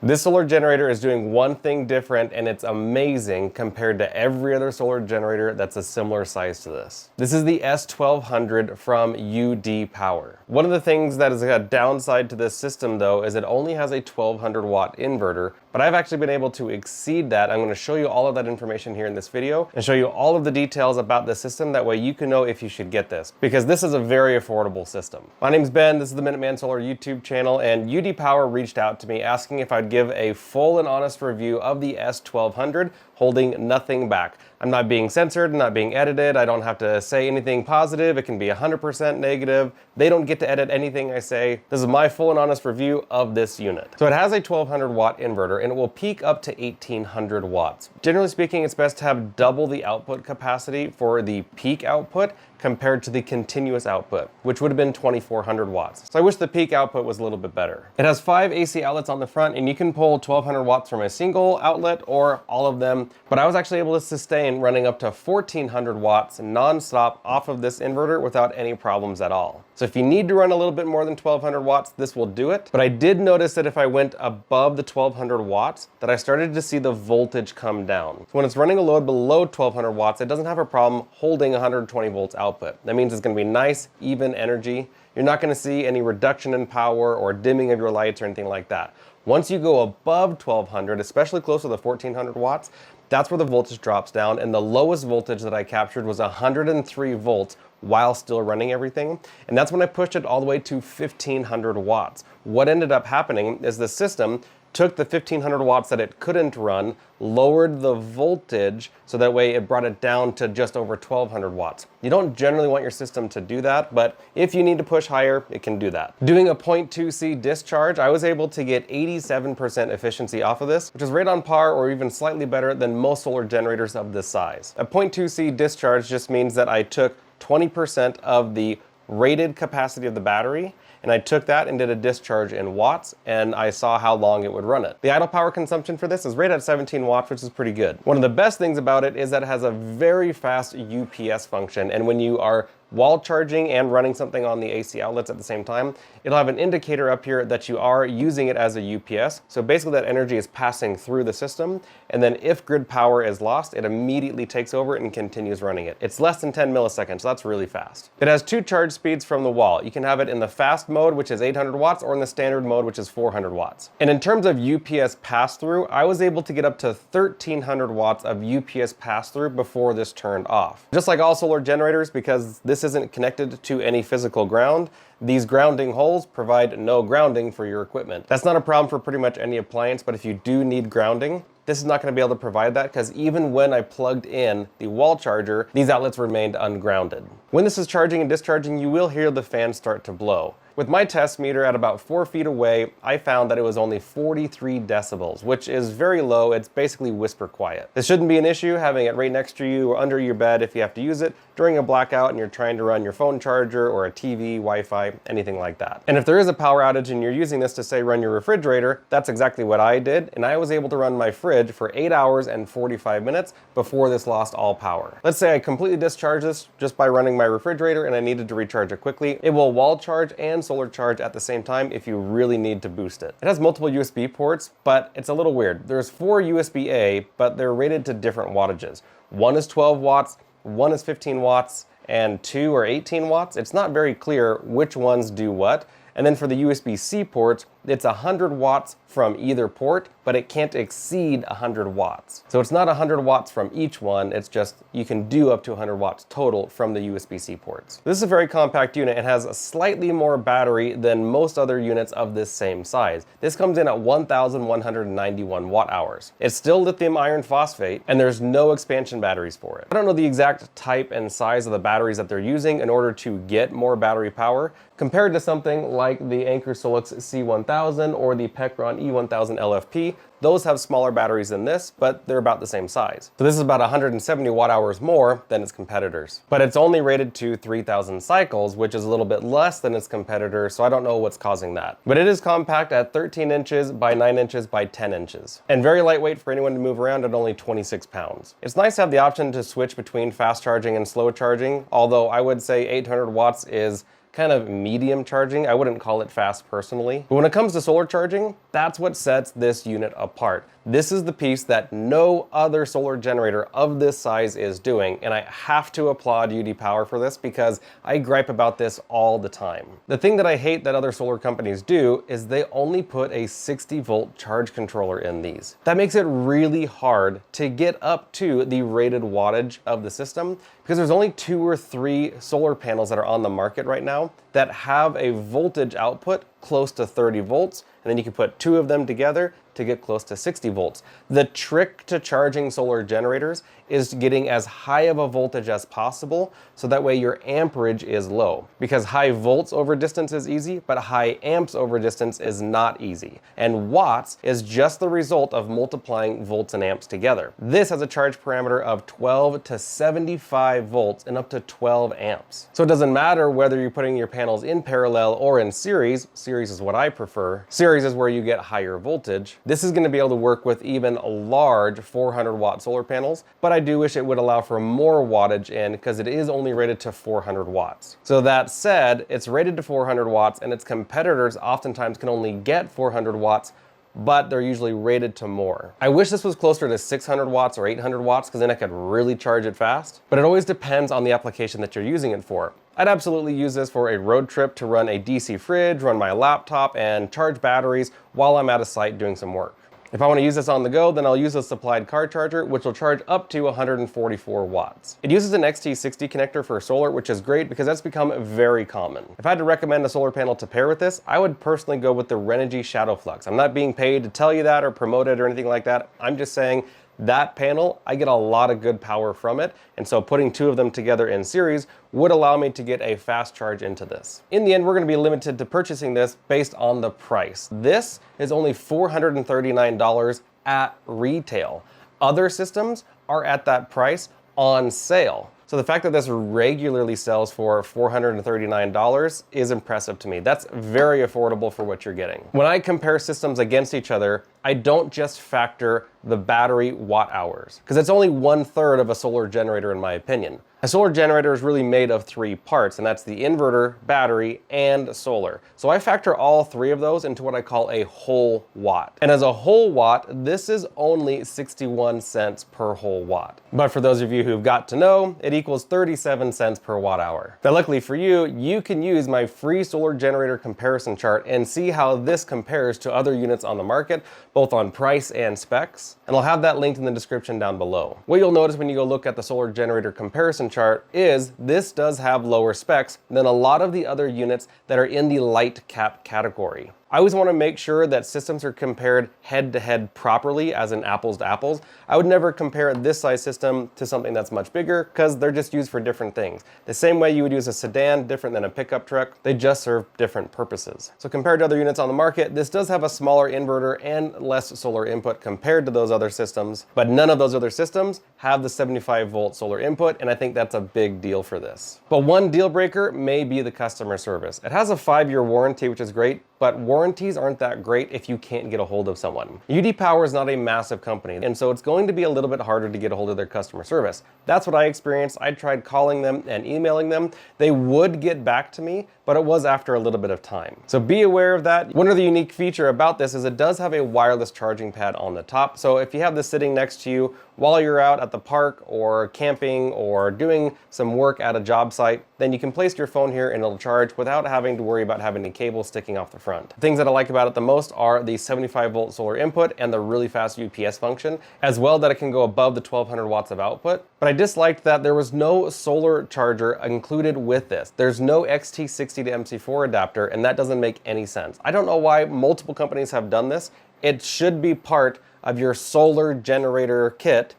This solar generator is doing one thing different, and it's amazing compared to every other solar generator that's a similar size to this. This is the S1200 from UDPower. One of the things that is a downside to this system though is it only has a 1200 watt inverter, but I've actually been able to exceed that. I'm going to show you all of that information here in this video and show you all of the details about the system. That way you can know if you should get this, because this is a very affordable system. My name's Ben, this is the Minuteman Solar YouTube channel, and UDPower reached out to me asking if I'd give a full and honest review of the S1200, holding nothing back. I'm not being censored, not being edited, I don't have to say anything positive, it can be 100% negative. They don't get to edit anything I say. This is my full and honest review of this unit. So it has a 1200 watt inverter and it will peak up to 1800 watts. Generally speaking, it's best to have double the output capacity for the peak output compared to the continuous output, which would have been 2400 watts. So I wish the peak output was a little bit better. It has 5 AC outlets on the front, and you can pull 1200 watts from a single outlet or all of them, but I was actually able to sustain running up to 1400 watts non-stop off of this inverter without any problems at all. So if you need to run a little bit more than 1200 watts, this will do it. But I did notice that if I went above the 1200 watts, that I started to see the voltage come down. So when it's running a load below 1200 watts, it doesn't have a problem holding 120 volts output. That means it's going to be nice, even energy. You're not going to see any reduction in power or dimming of your lights or anything like that. Once you go above 1200, especially close to the 1400 watts, that's where the voltage drops down, and the lowest voltage that I captured was 103 volts while still running everything. And that's when I pushed it all the way to 1500 watts. What ended up happening is the system took the 1500 watts that it couldn't run, lowered the voltage, so that way it brought it down to just over 1200 watts. You don't generally want your system to do that, but if you need to push higher, it can do that. Doing a 0.2C discharge, I was able to get 87% efficiency off of this, which is right on par or even slightly better than most solar generators of this size. A 0.2C discharge just means that I took 20% of the rated capacity of the battery, and I took that and did a discharge in watts, and I saw how long it would run it. The idle power consumption for this is right at 17 watts, which is pretty good. One of the best things about it is that it has a very fast UPS function, and when you are wall charging and running something on the AC outlets at the same time, it'll have an indicator up here that you are using it as a UPS. So basically that energy is passing through the system, and then if grid power is lost, it immediately takes over and continues running it. It's less than 10 milliseconds, so that's really fast. It has 2 charge speeds from the wall. You can have it in the fast mode, which is 800 watts, or in the standard mode, which is 400 watts. And in terms of UPS pass-through, I was able to get up to 1300 watts of UPS pass-through before this turned off. Just like all solar generators, because this isn't connected to any physical ground, these grounding holes provide no grounding for your equipment. That's not a problem for pretty much any appliance, but if you do need grounding, this is not going to be able to provide that, because even when I plugged in the wall charger, these outlets remained ungrounded. When this is charging and discharging, you will hear the fan start to blow. With my test meter at about 4 feet away, I found that it was only 43 decibels, which is very low. It's basically whisper quiet. This shouldn't be an issue having it right next to you or under your bed if you have to use it during a blackout and you're trying to run your phone charger or a TV, Wi-Fi, anything like that. And if there is a power outage and you're using this to, say, run your refrigerator, that's exactly what I did, and I was able to run my fridge for 8 hours and 45 minutes before this lost all power. Let's say I completely discharged this just by running my refrigerator and I needed to recharge it quickly. It will wall charge and solar charge at the same time if you really need to boost it. It has multiple USB ports, but it's a little weird. There's 4 USB-A, but they're rated to different wattages. One is 12 watts, one is 15 watts, and 2 are 18 watts. It's not very clear which ones do what. And then for the USB-C ports, it's 100 watts from either port, but it can't exceed 100 watts. So it's not 100 watts from each one, it's just you can do up to 100 watts total from the USB-C ports. This is a very compact unit. It has a slightly more battery than most other units of this same size. This comes in at 1,191 watt hours. It's still lithium iron phosphate, and there's no expansion batteries for it. I don't know the exact type and size of the batteries that they're using in order to get more battery power, compared to something like the Anker Solix C1000 or the Pecron E1000 LFP. Those have smaller batteries than this, but they're about the same size. So this is about 170 watt hours more than its competitors. But it's only rated to 3,000 cycles, which is a little bit less than its competitors, so I don't know what's causing that. But it is compact at 13 inches by 9 inches by 10 inches. And very lightweight for anyone to move around at only 26 pounds. It's nice to have the option to switch between fast charging and slow charging, although I would say 800 watts is kind of medium charging. I wouldn't call it fast personally. But when it comes to solar charging, that's what sets this unit apart. This is the piece that no other solar generator of this size is doing, and I have to applaud UDPower for this because I gripe about this all the time. The thing that I hate that other solar companies do is they only put a 60-volt charge controller in these. That makes it really hard to get up to the rated wattage of the system because there's only 2 or 3 solar panels that are on the market right now that have a voltage output close to 30 volts, and then you can put 2 of them together to get close to 60 volts. The trick to charging solar generators is getting as high of a voltage as possible so that way your amperage is low. Because high volts over distance is easy, but high amps over distance is not easy. And watts is just the result of multiplying volts and amps together. This has a charge parameter of 12 to 75 volts and up to 12 amps. So it doesn't matter whether you're putting your panels in parallel or in series. Series is what I prefer. Series is where you get higher voltage. This is going to be able to work with even large 400 watt solar panels, but I do wish it would allow for more wattage in because it is only rated to 400 watts. So that said, it's rated to 400 watts and its competitors oftentimes can only get 400 watts, but they're usually rated to more. I wish this was closer to 600 watts or 800 watts because then I could really charge it fast, but it always depends on the application that you're using it for. I'd absolutely use this for a road trip to run a DC fridge, run my laptop, and charge batteries while I'm at a site doing some work. If I want to use this on the go, then I'll use a supplied car charger, which will charge up to 144 watts. It uses an XT60 connector for solar, which is great because that's become very common. If I had to recommend a solar panel to pair with this, I would personally go with the Renogy Shadow Flux. I'm not being paid to tell you that or promote it or anything like that. I'm just saying that panel, I get a lot of good power from it, and so putting 2 of them together in series would allow me to get a fast charge into this. In the end, we're going to be limited to purchasing this based on the price. This is only $439 at retail. Other systems are at that price on sale. So the fact that this regularly sells for $439 is impressive to me. That's very affordable for what you're getting. When I compare systems against each other, I don't just factor the battery watt hours, because it's only 1/3 of a solar generator in my opinion. A solar generator is really made of 3 parts, and that's the inverter, battery, and solar. So I factor all 3 of those into what I call a whole watt. And as a whole watt, this is only 61 cents per whole watt. But for those of you who've got to know, it equals 37 cents per watt hour. Now luckily for you, you can use my free solar generator comparison chart and see how this compares to other units on the market, both on price and specs. And I'll have that linked in the description down below. What you'll notice when you go look at the solar generator comparison chart is this does have lower specs than a lot of the other units that are in the light cap category. I always want to make sure that systems are compared head to head properly, as in apples to apples. I would never compare this size system to something that's much bigger because they're just used for different things. The same way you would use a sedan different than a pickup truck, they just serve different purposes. So compared to other units on the market, this does have a smaller inverter and less solar input compared to those other systems, but none of those other systems have the 75 volt solar input, and I think that's a big deal for this. But one deal breaker may be the customer service. It has a 5-year warranty, which is great, but warranties aren't that great if you can't get a hold of someone. UDPower is not a massive company, and so it's going to be a little bit harder to get a hold of their customer service. That's what I experienced. I tried calling them and emailing them. They would get back to me, but it was after a little bit of time. So be aware of that. One other unique feature about this is it does have a wireless charging pad on the top. So if you have this sitting next to you while you're out at the park or camping or doing some work at a job site, then you can place your phone here and it'll charge without having to worry about having any cables sticking off the front. The things that I like about it the most are the 75 volt solar input and the really fast UPS function, as well that it can go above the 1200 watts of output. But I disliked that there was no solar charger included with this. There's no XT60 to MC4 adapter, and that doesn't make any sense. I don't know why multiple companies have done this. It should be part of your solar generator kit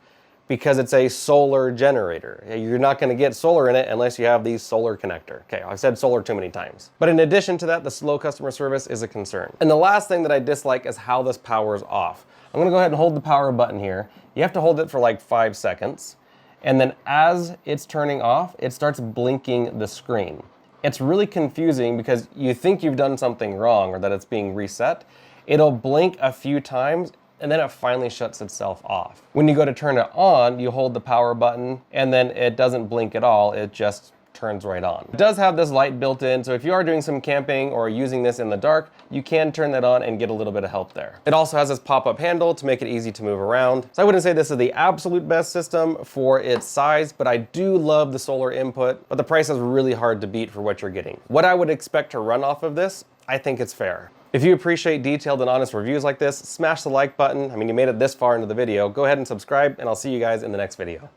because it's a solar generator. You're not going to get solar in it unless you have the solar connector. Okay, I've said solar too many times. But in addition to that, the slow customer service is a concern. And the last thing that I dislike is how this powers off. I'm going to go ahead and hold the power button here. You have to hold it for like 5 seconds. And then as it's turning off, it starts blinking the screen. It's really confusing because you think you've done something wrong or that it's being reset. It'll blink a few times and then it finally shuts itself off. When you go to turn it on, you hold the power button and then it doesn't blink at all. It just turns right on. It does have this light built in, so if you are doing some camping or using this in the dark, you can turn that on and get a little bit of help there. It also has this pop-up handle to make it easy to move around. So I wouldn't say this is the absolute best system for its size, but I do love the solar input, but the price is really hard to beat for what you're getting. What I would expect to run off of this, I think it's fair. If you appreciate detailed and honest reviews like this, smash the like button. I mean, you made it this far into the video. Go ahead and subscribe, and I'll see you guys in the next video.